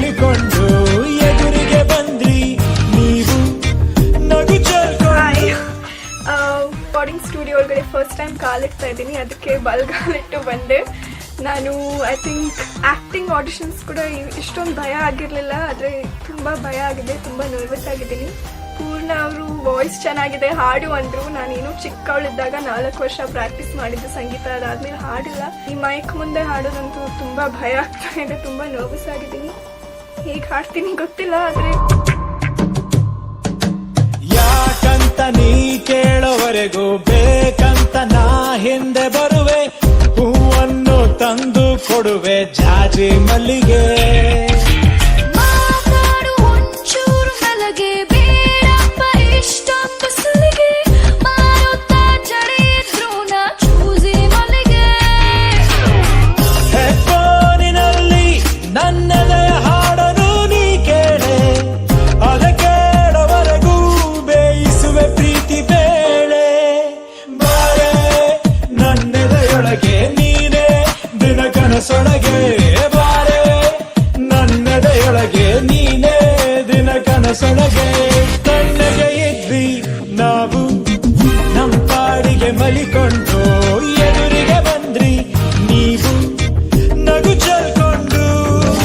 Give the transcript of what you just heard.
ಹೇಳಿಕೊಂಡು ಎದುರಿಗೆ ಬಂದ್ರಿ ನೀವು ನಗು ಚೆಲ್ಕೊಂಡು. ರೆಕಾರ್ಡಿಂಗ್ ಸ್ಟುಡಿಯೋ ಒಳಗಡೆ ಫಸ್ಟ್ ಟೈಮ್ ಕಾಲಿಡ್ತಾ ಇದ್ದೀನಿ, ಅದಕ್ಕೆ ಬಲ್ಗಾಲಿಟ್ಟು ಬಂದೆ ನಾನು. ಐ ಥಿಂಕ್ ಆ್ಯಕ್ಟಿಂಗ್ ಆಡಿಷನ್ಸ್ ಕೂಡ ಇಷ್ಟೊಂದು ಭಯ ಆಗಿರಲಿಲ್ಲ, ಆದರೆ ತುಂಬ ಭಯ ಆಗಿದೆ, ತುಂಬ ನರ್ವಸ್ ಆಗಿದ್ದೀನಿ. ಪೂರ್ಣ ಅವರು ವಾಯ್ಸ್ ಚೆನ್ನಾಗಿದೆ, ಹಾಡು ಅಂದರು. ನಾನೇನು ಚಿಕ್ಕವಳಿದ್ದಾಗ 4 ವರ್ಷ ಪ್ರಾಕ್ಟೀಸ್ ಮಾಡಿದ್ದು ಸಂಗೀತ, ಅದಾದ್ಮೇಲೆ ಹಾಡಿಲ್ಲ. ಈ ಮೈಕ್ ಮುಂದೆ ಹಾಡೋದಂತೂ ತುಂಬ ಭಯ ಆಗ್ತಾ ಇದೆ, ತುಂಬ ನರ್ವಸ್ ಆಗಿದ್ದೀನಿ. ಹೇಗೆ ಹಾಡ್ತೀನಿ ಗೊತ್ತಿಲ್ಲ, ಆದರೆ ಯಾಕಂತ ನೀ ಕೇಳೋವರೆಗೂ ಬೇಕಂತ ನಾ ಹಿಂದೆ ಬರುವೆ, ಹೂವನ್ನು ತಂದು ಕೊಡುವೆ ಜಾಜಿ ಮಲ್ಲಿಗೆ. ನನ್ನದಯ ಹಾಡನು ನೀ ಕೇಳೆ, ಅದ ಕೇಳವರೆಗೂ ಬೇಯಿಸುವೆ ಪ್ರೀತಿ ಬೇಳೆ. ಬಾರೆ ನನ್ನೆದೆಯೊಳಗೆ ನೀನೇ ದಿನ ಕನಸೊಳಗೆ, ಬಾರೆ ನನ್ನೆದೆಯೊಳಗೆ ನೀನೇ ದಿನ ಕನಸೊಳಗೆ.